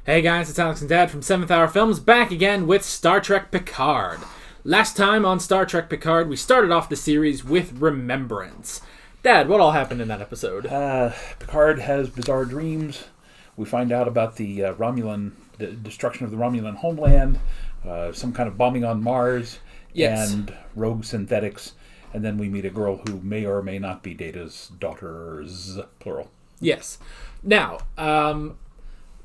Hey guys, it's Alex and Dad from 7th Hour Films, back again with Star Trek Picard. Last time on Star Trek Picard, we started off the series with Remembrance. Dad, what all happened in that episode? Picard has bizarre dreams. We find out about the destruction of the Romulan homeland, some kind of bombing on Mars, yes, and rogue synthetics. And then we meet a girl who may or may not be Data's daughters, plural. Yes. Now,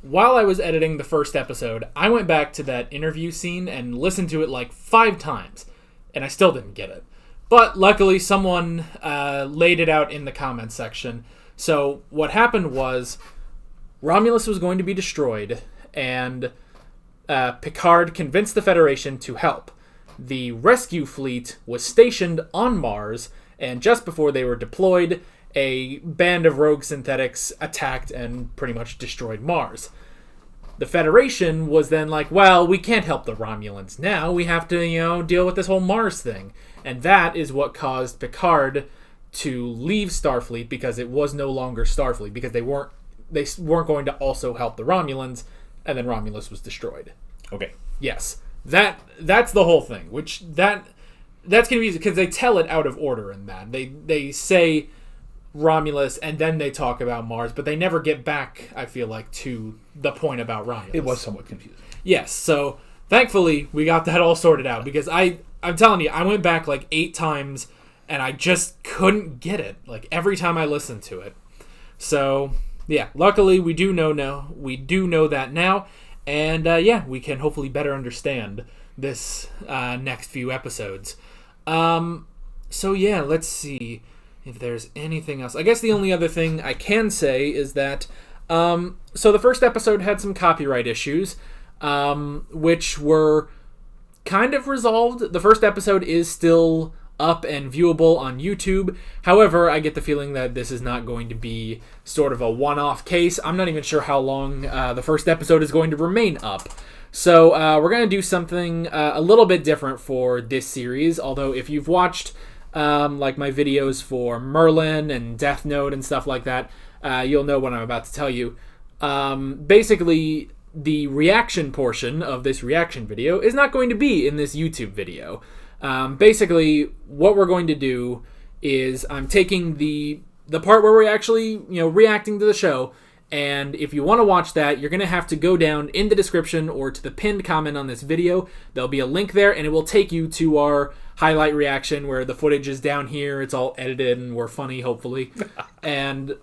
while I was editing the first episode, I went back to that interview scene and listened to it like 5 times, and I still didn't get it. But luckily, someone laid it out in the comments section. So what happened was, Romulus was going to be destroyed, and Picard convinced the Federation to help. The rescue fleet was stationed on Mars, and just before they were deployed, a band of rogue synthetics attacked and pretty much destroyed Mars. The Federation was then like, well, we can't help the Romulans now. We have to, deal with this whole Mars thing. And that is what caused Picard to leave Starfleet, because it was no longer Starfleet, because they weren't going to also help the Romulans, and then Romulus was destroyed. Okay. Yes. That's the whole thing, which that's confusing because they tell it out of order in that. They say Romulus, and then they talk about Mars, but they never get back, I feel like, to the point about Romulus. It was somewhat confusing. Yes, so thankfully we got that all sorted out, because I'm telling you, I went back like 8 times, and I just couldn't get it, like every time I listened to it. So, yeah, luckily we do know that now, and we can hopefully better understand this next few episodes. So yeah, let's see if there's anything else. I guess the only other thing I can say is that, so the first episode had some copyright issues, which were kind of resolved. The first episode is still up and viewable on YouTube. However, I get the feeling that this is not going to be sort of a one-off case. I'm not even sure how long the first episode is going to remain up. So we're going to do something a little bit different for this series, although if you've watched like my videos for Merlin and Death Note and stuff like that, you'll know what I'm about to tell you. Basically, the reaction portion of this reaction video is not going to be in this YouTube video. Basically, what we're going to do is I'm taking the part where we're actually, reacting to the show, and if you want to watch that, you're going to have to go down in the description or to the pinned comment on this video. There'll be a link there, and it will take you to our highlight reaction where the footage is down here. It's all edited, and we're funny, hopefully. And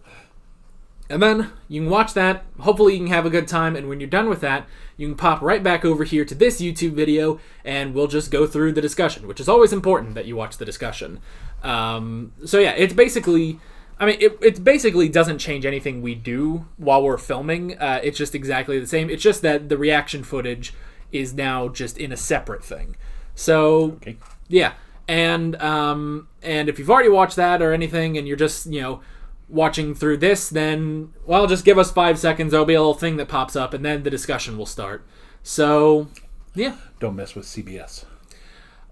then you can watch that. Hopefully you can have a good time, and when you're done with that, you can pop right back over here to this YouTube video, and we'll just go through the discussion, which is always important that you watch the discussion. So yeah, it's basically... it basically doesn't change anything we do while we're filming. It's just exactly the same. It's just that the reaction footage is now just in a separate thing. So, okay. Yeah. And if you've already watched that or anything and you're just, watching through this, then, well, just give us 5 seconds. There'll be a little thing that pops up, and then the discussion will start. So, yeah. Don't mess with CBS.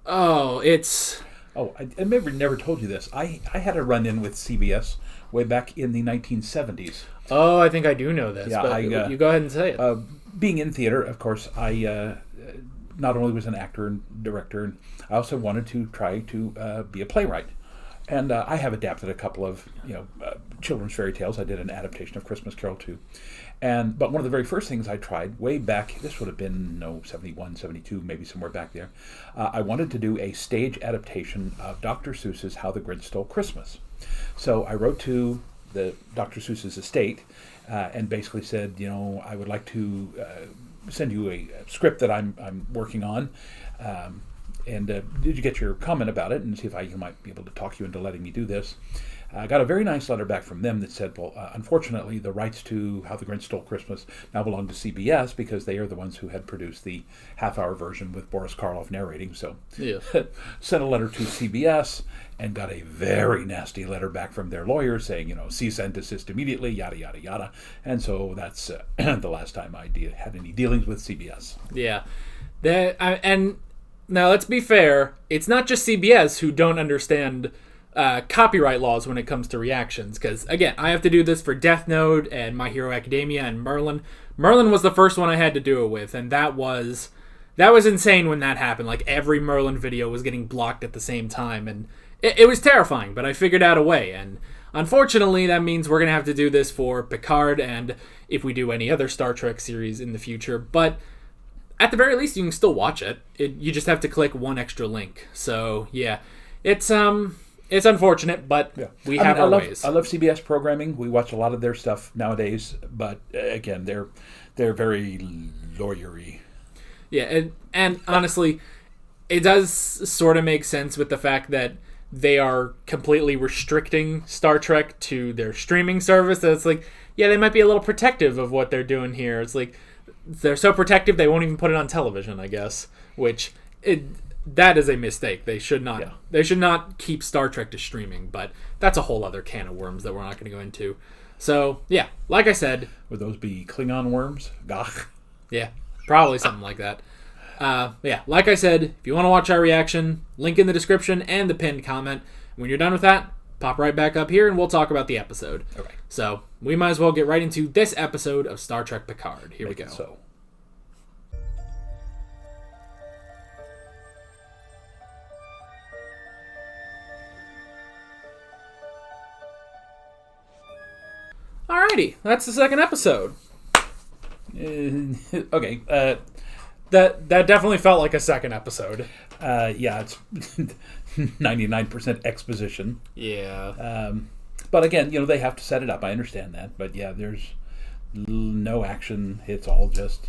Oh, it's... Oh, I never told you this. I had a run-in with CBS way back in the 1970s. Oh, I think I do know this, yeah, but you go ahead and say it. Being in theater, of course, I not only was an actor and director, I also wanted to try to be a playwright. And I have adapted a couple of children's fairy tales. I did an adaptation of Christmas Carol too. But one of the very first things I tried way back, this would have been 71, 72, maybe somewhere back there. I wanted to do a stage adaptation of Dr. Seuss's How the Grinch Stole Christmas. So I wrote to the Dr. Seuss's estate and basically said, I would like to send you a script that I'm working on. And did you get your comment about it, and see if I might be able to talk you into letting me do this. I got a very nice letter back from them that said, well, unfortunately, the rights to How the Grinch Stole Christmas now belong to CBS because they are the ones who had produced the half-hour version with Boris Karloff narrating. So yeah. Sent a letter to CBS and got a very nasty letter back from their lawyer saying, cease and desist immediately, yada, yada, yada. And so that's the last time I had any dealings with CBS. Yeah. And now, let's be fair. It's not just CBS who don't understand copyright laws when it comes to reactions. Because, again, I have to do this for Death Note and My Hero Academia and Merlin. Merlin was the first one I had to do it with, and that was insane when that happened. Like, every Merlin video was getting blocked at the same time, and it was terrifying, but I figured out a way, and unfortunately, that means we're going to have to do this for Picard and if we do any other Star Trek series in the future. But at the very least, you can still watch it. You just have to click one extra link. So, yeah, it's unfortunate, but we have our ways. I love CBS programming. We watch a lot of their stuff nowadays, but again, they're very lawyery. Yeah, and honestly, it does sort of make sense with the fact that they are completely restricting Star Trek to their streaming service. That it's like, yeah, they might be a little protective of what they're doing here. It's like, they're so protective they won't even put it on television, I guess. Which, that is a mistake. They should not. Yeah. They should not keep Star Trek to streaming. But that's a whole other can of worms that we're not going to go into. So, yeah, like I said. Would those be Klingon worms? Gach. Yeah, probably something like that. Yeah, like I said, if you want to watch our reaction, link in the description and the pinned comment. When you're done with that, pop right back up here and we'll talk about the episode. Okay. So, we might as well get right into this episode of Star Trek Picard. Here we go. So. Alrighty, that's the second episode. Okay, That definitely felt like a second episode. Yeah, it's 99% exposition. Yeah. But again, they have to set it up. I understand that. But yeah, there's no action. It's all just,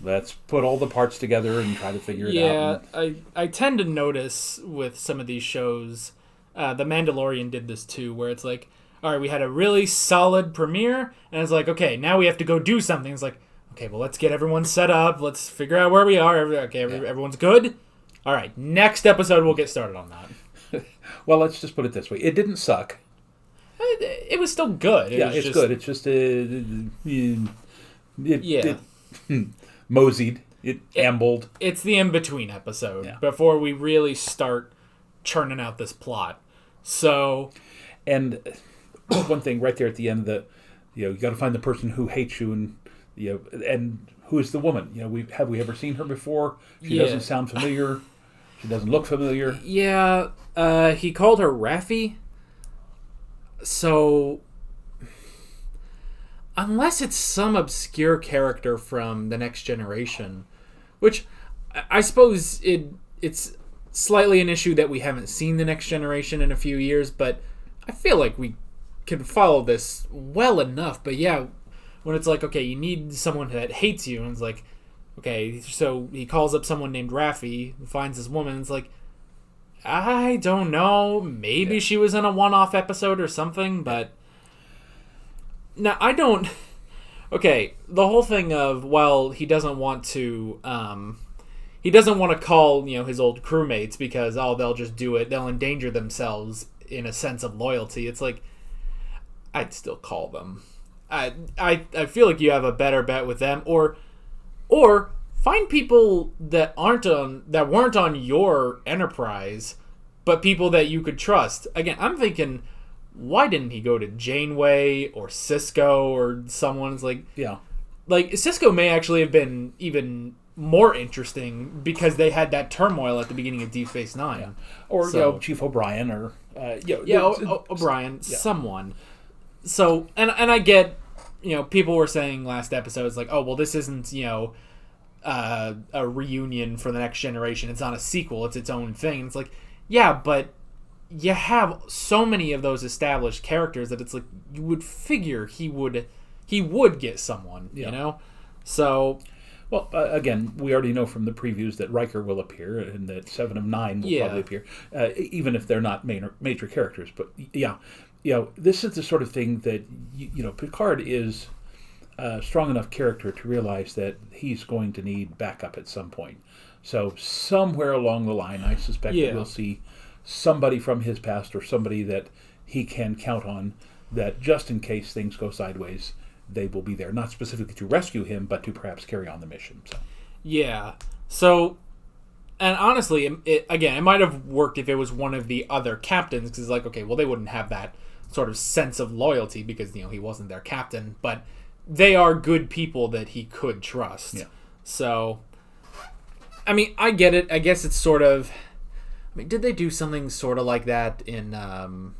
let's put all the parts together and try to figure it out. Yeah, I tend to notice with some of these shows, The Mandalorian did this too, where it's like, all right, we had a really solid premiere, and it's like, okay, now we have to go do something. It's like, okay, well, let's get everyone set up. Let's figure out where we are. Everyone's good? All right, next episode we'll get started on that. Well, let's just put it this way. It didn't suck. It was still good. It's good. It's just... moseyed. It ambled. It's the in-between episode before we really start churning out this plot. So... And one thing right there at the end of the... you got to find the person who hates you and... and who is the woman? Have we ever seen her before? She doesn't sound familiar. She doesn't look familiar. Yeah, he called her Raffi. So, unless it's some obscure character from The Next Generation, which I suppose it's slightly an issue that we haven't seen The Next Generation in a few years, but I feel like we can follow this well enough. But yeah, when it's like, okay, you need someone that hates you, and it's like, okay, so he calls up someone named Raffi, finds this woman, and it's like, I don't know, maybe she was in a one-off episode or something, but... Now, I don't... Okay, the whole thing of, well, he doesn't want to call, his old crewmates because, they'll just do it, they'll endanger themselves in a sense of loyalty. It's like, I'd still call them. I feel like you have a better bet with them, or find people that weren't on your Enterprise, but people that you could trust. Again, I'm thinking, why didn't he go to Janeway or Cisco or someone's like Cisco may actually have been even more interesting because they had that turmoil at the beginning of Deep Space Nine, or Chief O'Brien or O'Brien, someone. So and I get. People were saying last episode, it's like, oh, well, this isn't, a reunion for The Next Generation. It's not a sequel. It's its own thing. And it's like, yeah, but you have so many of those established characters that it's like, you would figure he would get someone, So... Well, again, we already know from the previews that Riker will appear and that 7 of 9 will probably appear, even if they're not major characters. But, this is the sort of thing that, Picard is a strong enough character to realize that he's going to need backup at some point. So somewhere along the line, I suspect that we'll see somebody from his past or somebody that he can count on that just in case things go sideways, they will be there. Not specifically to rescue him, but to perhaps carry on the mission. So. Yeah. So, And honestly, it might have worked if it was one of the other captains, because it's like, okay, well, they wouldn't have that sort of sense of loyalty because, he wasn't their captain, but they are good people that he could trust. Yeah. So, I mean, I get it. I guess it's sort of... I mean, did they do something sort of like that in... I'm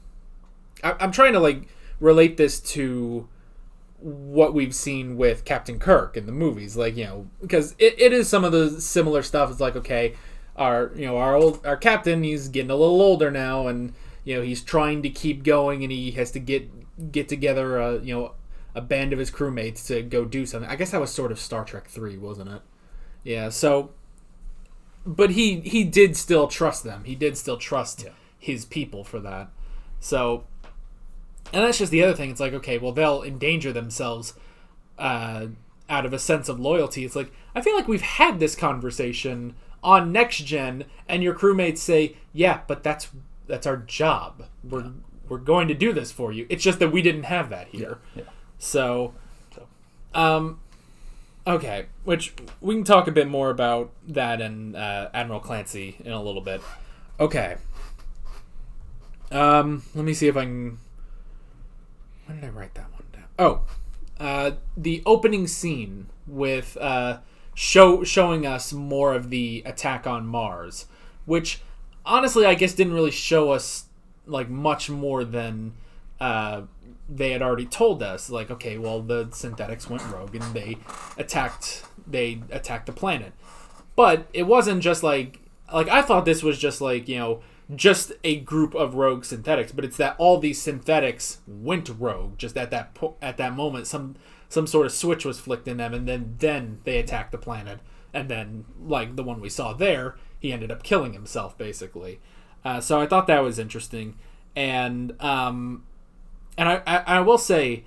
trying to, like, relate this to what we've seen with Captain Kirk in the movies. Like, because it is some of the similar stuff. It's like, okay, our captain, he's getting a little older now, and, he's trying to keep going, and he has to get together, a band of his crewmates to go do something. I guess that was sort of Star Trek 3, wasn't it? Yeah, so... But he did still trust them. He did still trust his people for that. So... And that's just the other thing. It's like, okay, well, they'll endanger themselves out of a sense of loyalty. It's like, I feel like we've had this conversation on Next Gen, and your crewmates say, yeah, but that's our job. We're going to do this for you. It's just that we didn't have that here. Yeah. So, okay, which we can talk a bit more about that and Admiral Clancy in a little bit. Okay. Let me see if I can... When did I write that one down? The opening scene with showing us more of the attack on Mars, which honestly I guess didn't really show us like much more than they had already told us. Like, okay, well, the synthetics went rogue and they attacked the planet, but it wasn't just like I thought this was just like just a group of rogue synthetics, but it's that all these synthetics went rogue just at that moment. Some sort of switch was flicked in them, and then they attacked the planet, and then like the one we saw there, he ended up killing himself basically. So I thought that was interesting, and I will say,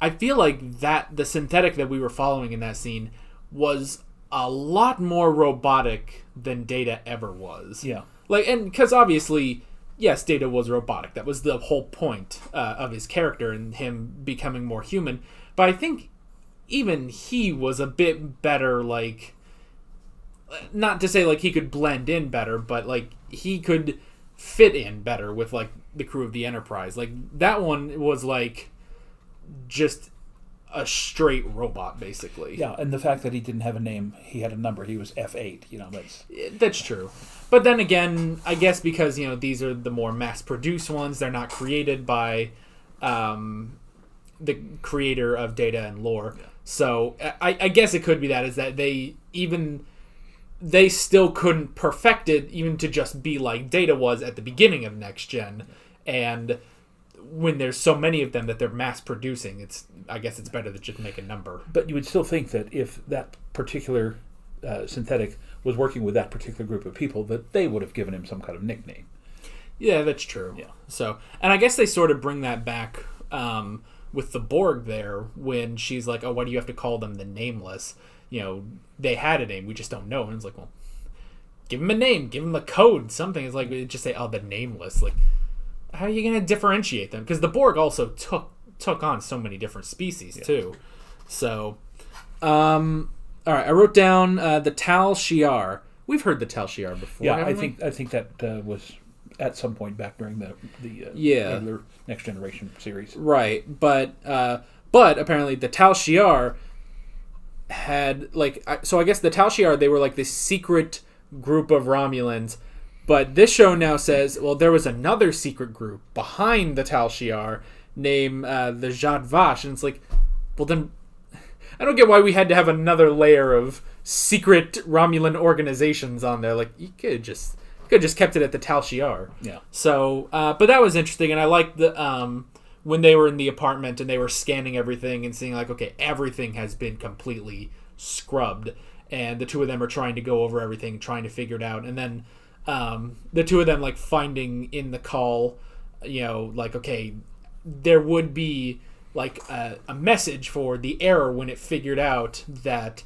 I feel like that the synthetic that we were following in that scene was a lot more robotic than Data ever was. Yeah. Like, and because obviously, yes, Data was robotic. That was the whole point of his character and him becoming more human. But I think even he was a bit better, like, not to say like he could blend in better, but like he could fit in better with like the crew of the Enterprise. Like that one was like just a straight robot, basically. Yeah, and the fact that he didn't have a name, he had a number. He was F8. That's true. But then again, I guess because these are the more mass-produced ones, they're not created by the creator of Data and Lore. Yeah. So I guess it could be that is that they still couldn't perfect it even to just be like Data was at the beginning of Next Gen, and when there's so many of them that they're mass producing, I guess it's better to just make a number. But you would still think that if that particular synthetic was working with that particular group of people, that they would have given him some kind of nickname. Yeah, that's true. Yeah. So, and I guess they sort of bring that back with the Borg there when she's like, "Oh, why do you have to call them the Nameless? They had a name, we just don't know." And it's like, well, give them a name, give them a code, something. It's like just say, "Oh, the Nameless." Like, how are you going to differentiate them? Because the Borg also took on so many different species too. So, all right, I wrote down the Tal Shiar. We've heard the Tal Shiar before. Yeah, I think that was at some point back during the regular Next Generation series. Right, but apparently the Tal Shiar had so I guess the Tal Shiar, they were like this secret group of Romulans. But this show now says, well, there was another secret group behind the Tal Shiar named the Zhat Vash. And it's like, well, then I don't get why we had to have another layer of secret Romulan organizations on there. Like, you could just kept it at the Tal Shiar. Yeah. So, but that was interesting. And I liked the when they were in the apartment and they were scanning everything and seeing like, okay, everything has been completely scrubbed. And the two of them are trying to go over everything, trying to figure it out. And then the two of them like finding in the call, like, okay, there would be like a message for the error when it figured out that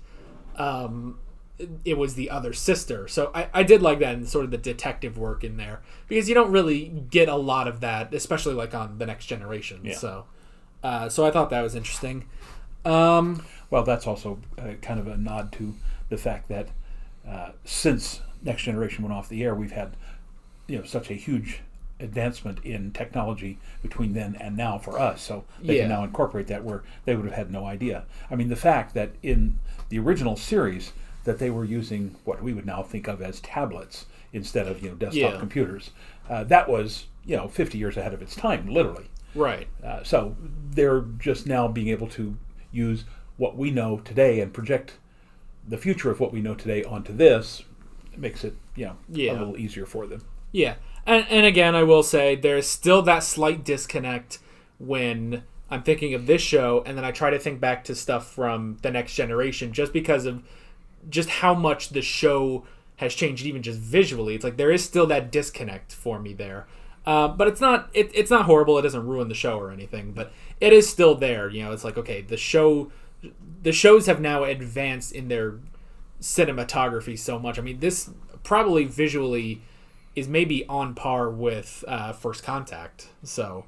it was the other sister. So I did like that and sort of the detective work in there because you don't really get a lot of that, especially like on the Next Generation. Yeah. So I thought that was interesting. Well, that's also kind of a nod to the fact that since Next Generation went off the air, we've had such a huge advancement in technology between then and now for us. So they can now incorporate that where they would have had no idea. I mean, the fact that in the original series that they were using what we would now think of as tablets instead of desktop computers, that was 50 years ahead of its time, literally. Right. So they're just now being able to use what we know today and project the future of what we know today onto this. It makes it a little easier for them. Yeah. And again, I will say there's still that slight disconnect when I'm thinking of this show, and then I try to think back to stuff from The Next Generation, just because of just how much the show has changed, even just visually. It's like there is still that disconnect for me there. But it's not horrible. It doesn't ruin the show or anything, but it is still there. It's like, okay, the shows have now advanced in their cinematography so much. I mean, this probably visually is maybe on par with First Contact. So,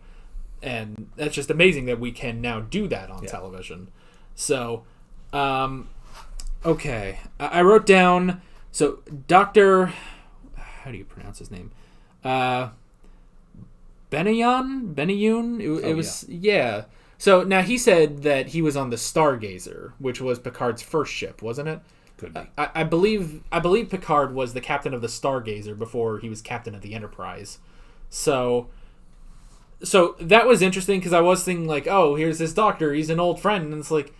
and that's just amazing that we can now do that on television. So, okay. I wrote down, so Dr. How do you pronounce his name? Benayoun? It was. So now he said that he was on the Stargazer, which was Picard's first ship, wasn't it? Could be. I believe Picard was the captain of the Stargazer before he was captain of the Enterprise. So that was interesting because I was thinking like, oh, here's this doctor, he's an old friend, and it's like,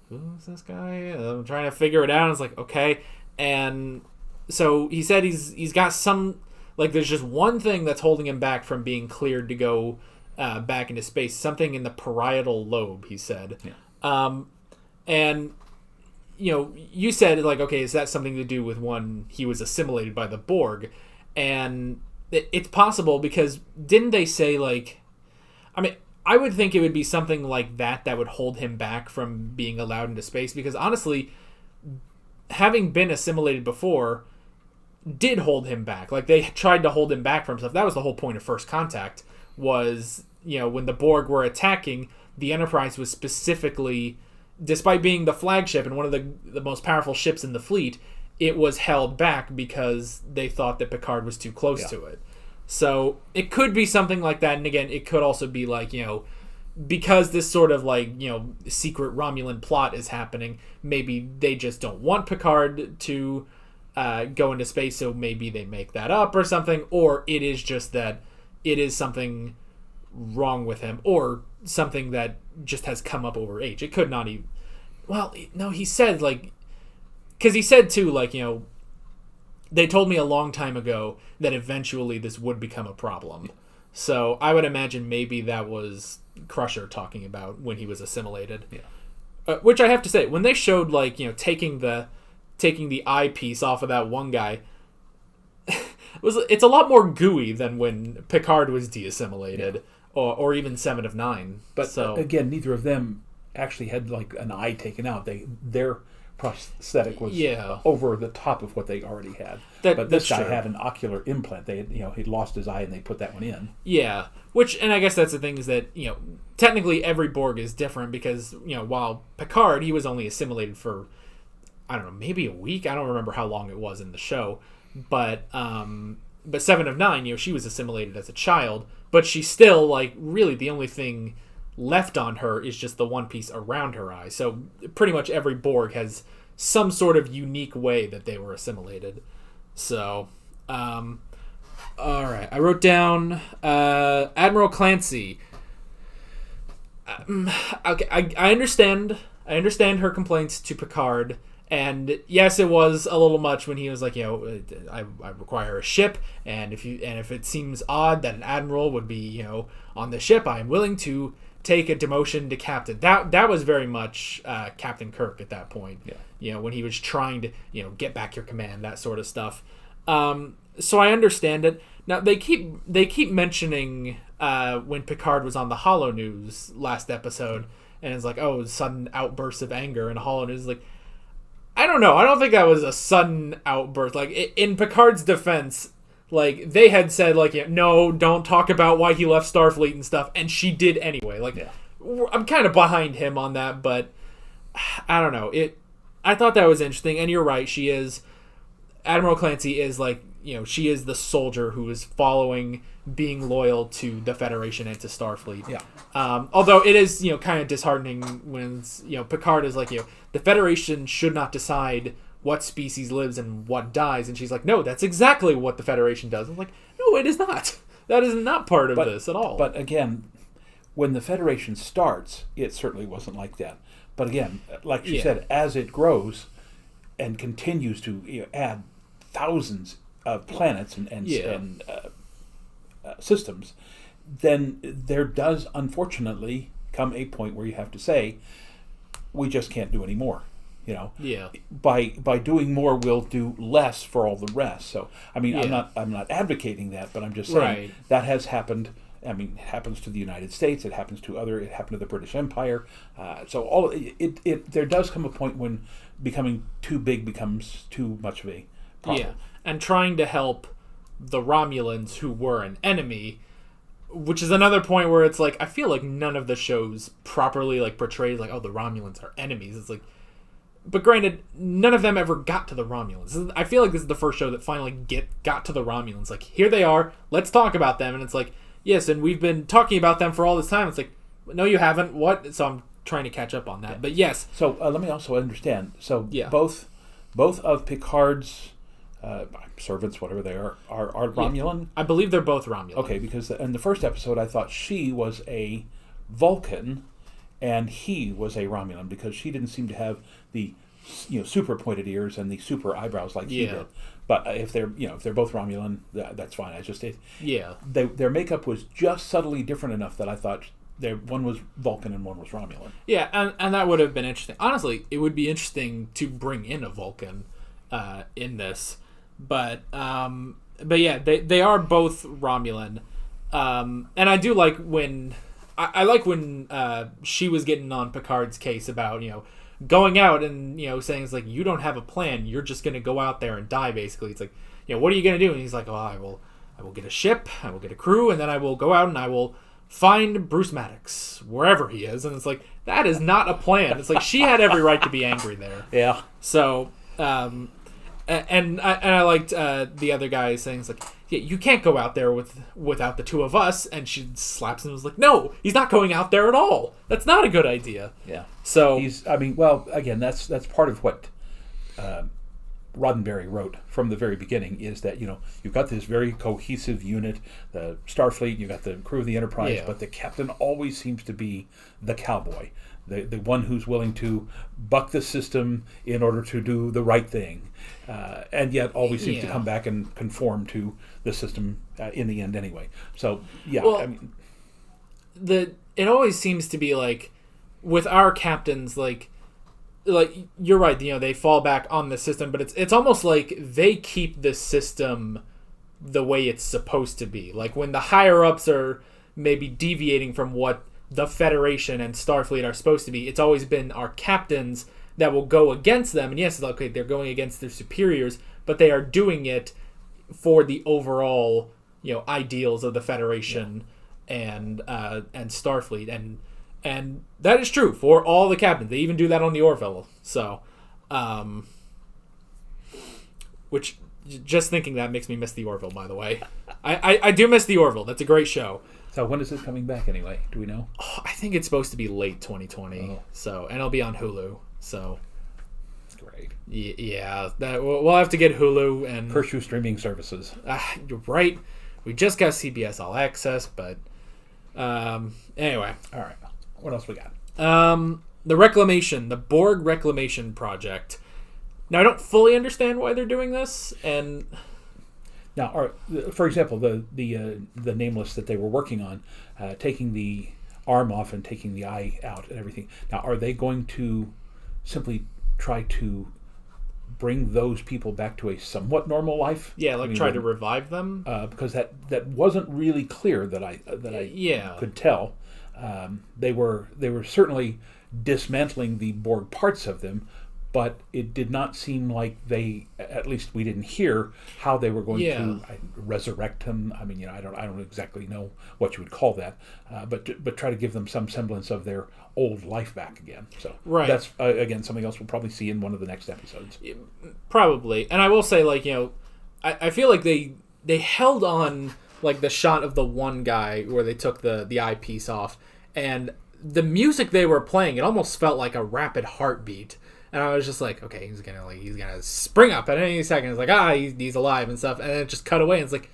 who's this guy? I'm trying to figure it out. And it's like, okay, and so he said he's got some, like, there's just one thing that's holding him back from being cleared to go back into space, something in the parietal lobe, he said. Yeah. And you said, like, okay, is that something to do with when he was assimilated by the Borg? And it's possible because didn't they say, like, I mean, I would think it would be something like that would hold him back from being allowed into space, because honestly, having been assimilated before did hold him back. Like, they tried to hold him back from stuff. That was the whole point of First Contact, was, when the Borg were attacking, the Enterprise was specifically, despite being the flagship and one of the most powerful ships in the fleet, it was held back because they thought that Picard was too close to it. So it could be something like that. And again, it could also be like, because this sort of like, secret Romulan plot is happening, maybe they just don't want Picard to go into space, so maybe they make that up or something, or it is just that it is something wrong with him, or something that just has come up over age. It could not even... Well, no, he said, like... Because he said, too, like, they told me a long time ago that eventually this would become a problem. So I would imagine maybe that was Crusher talking about when he was assimilated. Yeah. Which I have to say, when they showed, like, taking the eyepiece off of that one guy, it's a lot more gooey than when Picard was de-assimilated. Yeah. Or even 7 of 9. But again, neither of them actually had like an eye taken out. Their prosthetic was over the top of what they already had. But this guy had an ocular implant. He'd lost his eye and they put that one in. Yeah, and I guess that's the thing is that technically every Borg is different because while Picard, he was only assimilated for, I don't know, maybe a week. I don't remember how long it was in the show, but 7 of 9, she was assimilated as a child. But she's still, like, really the only thing left on her is just the one piece around her eye. So pretty much every Borg has some sort of unique way that they were assimilated. So, all right. I wrote down Admiral Clancy. Okay, I understand her complaints to Picard. And yes, it was a little much when he was like, I require a ship, and if it seems odd that an admiral would be, on the ship, I am willing to take a demotion to captain. That was very much Captain Kirk at that point. Yeah. When he was trying to, get back your command, that sort of stuff. So I understand it. Now they keep mentioning when Picard was on the Holo News last episode, and it's like, oh, sudden outbursts of anger, and Holo News is like, I don't know. I don't think that was a sudden outburst. Like, in Picard's defense, like, they had said, like, no, don't talk about why he left Starfleet and stuff, and she did anyway. Like, I'm kind of behind him on that, but I don't know. I thought that was interesting, and you're right. She is Admiral Clancy is like, she is the soldier who is following being loyal to the Federation and to Starfleet. Yeah. Although it is, kind of disheartening when, Picard is like, the Federation should not decide what species lives and what dies. And she's like, no, that's exactly what the Federation does. I'm like, no, it is not. That is not part of this at all. But again, when the Federation starts, it certainly wasn't like that. But again, like she said, as it grows and continues to add thousands of planets and systems, then there does unfortunately come a point where you have to say, we just can't do any more. By doing more, we'll do less for all the rest. So I'm not advocating that, but I'm just saying that has happened. I mean, it happens to the United States. It happened to the British Empire. So there does come a point when becoming too big becomes too much of a problem. Yeah, and trying to help the Romulans, who were an enemy, which is another point where it's like, I feel like none of the shows properly portrays the Romulans are enemies. It's like, but granted, none of them ever got to the Romulans. I feel like this is the first show that finally got to the Romulans. Like, here they are. Let's talk about them. And it's like, yes, and we've been talking about them for all this time. It's like, no, you haven't. What? So I'm trying to catch up on that. But yes. So let me also understand. So both of Picard's servants, whatever they are Romulan? Yeah. I believe they're both Romulan. Okay, because in the first episode, I thought she was a Vulcan and he was a Romulan, because she didn't seem to have the super pointed ears and the super eyebrows like he did. But if they're both Romulan, that's fine. Their makeup was just subtly different enough that I thought one was Vulcan and one was Romulan. Yeah, and that would have been interesting. Honestly, it would be interesting to bring in a Vulcan in this, but yeah, they are both Romulan, and I do like when. I like when she was getting on Picard's case about, going out and, saying it's like, you don't have a plan. You're just going to go out there and die, basically. It's like, what are you going to do? And he's like, I will get a ship, I will get a crew, and then I will go out and I will find Bruce Maddox, wherever he is. And it's like, that is not a plan. It's like, she had every right to be angry there. Yeah. So, and I liked the other guy saying, it's like, yeah, you can't go out there without the two of us. And she slaps him and was like, no, he's not going out there at all. That's not a good idea. Yeah. So again, that's part of what Roddenberry wrote from the very beginning, is that, you've got this very cohesive unit, the Starfleet, you've got the crew of the Enterprise, but the captain always seems to be the cowboy. The one who's willing to buck the system in order to do the right thing, and yet always seems to come back and conform to the system in the end anyway. So, it always seems to be like, with our captains, like you're right, they fall back on the system, but it's almost like they keep the system the way it's supposed to be. Like, when the higher-ups are maybe deviating from what the Federation and Starfleet are supposed to be, it's always been our captains that will go against them. And yes, okay, they're going against their superiors, but they are doing it for the overall, ideals of the Federation and Starfleet, and that is true for all the captains. They even do that on the Orville. So, which, just thinking that makes me miss the Orville. By the way, I do miss the Orville. That's a great show. So when is this coming back anyway? Do we know? Oh, I think it's supposed to be late 2020. Oh. So, and it'll be on Hulu. So, great. Yeah, we'll have to get Hulu and curse you streaming services. You're right. We just got CBS All Access, but anyway. All right. What else we got? The Borg Reclamation Project. Now, I don't fully understand why they're doing this, and. Now, for example, the Nameless that they were working on, taking the arm off and taking the eye out and everything. Now, are they going to simply try to bring those people back to a somewhat normal life? Yeah, try to revive them. Because that wasn't really clear that I could tell. They were certainly dismantling the Borg parts of them, but it did not seem like at least we didn't hear how they were going to resurrect him. I mean, I don't exactly know what you would call that, but try to give them some semblance of their old life back again. So that's again something else we'll probably see in one of the next episodes. Probably. And I will say, I feel like they held on, the shot of the one guy where they took the eyepiece off, and the music they were playing, it almost felt like a rapid heartbeat. And I was just like, okay, he's gonna spring up at any second. It's like, he's alive and stuff. And then it just cut away, and it's like,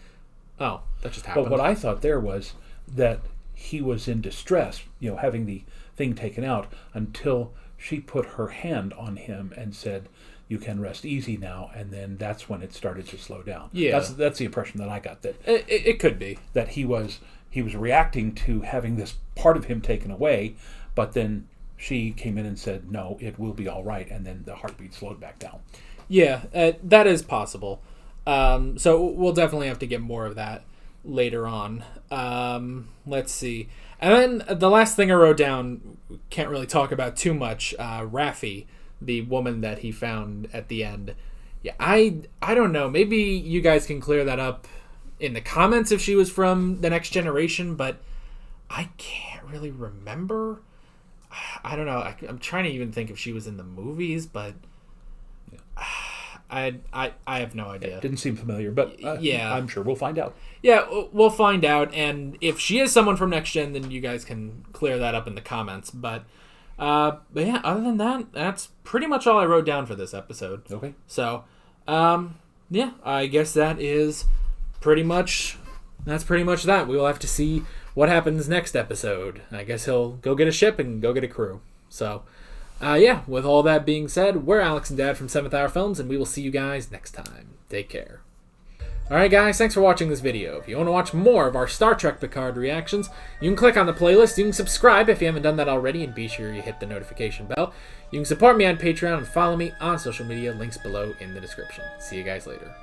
oh, that just happened. But what I thought there was that he was in distress, having the thing taken out, until she put her hand on him and said, "You can rest easy now," and then that's when it started to slow down. Yeah, that's the impression that I got. That it could be that he was reacting to having this part of him taken away, but then she came in and said, "No, it will be all right," and then the heartbeat slowed back down. Yeah, that is possible. So we'll definitely have to get more of that later on. Let's see. And then the last thing I wrote down, can't really talk about too much, Raffi, the woman that he found at the end. Yeah, I don't know. Maybe you guys can clear that up in the comments if she was from The Next Generation, but I can't really remember. I don't know. I'm trying to even think if she was in the movies, but I have no idea. It didn't seem familiar, but I'm sure we'll find out. Yeah, we'll find out, and if she is someone from Next Gen, then you guys can clear that up in the comments. But yeah, other than that, that's pretty much all I wrote down for this episode. Okay. So, yeah, I guess that is pretty much that. We will have to see what happens next episode. I guess he'll go get a ship and go get a crew. So, yeah, with all that being said, we're Alex and Dad from 7th Hour Films, and we will see you guys next time. Take care. Alright guys, thanks for watching this video. If you want to watch more of our Star Trek Picard reactions, you can click on the playlist, you can subscribe if you haven't done that already, and be sure you hit the notification bell. You can support me on Patreon and follow me on social media, links below in the description. See you guys later.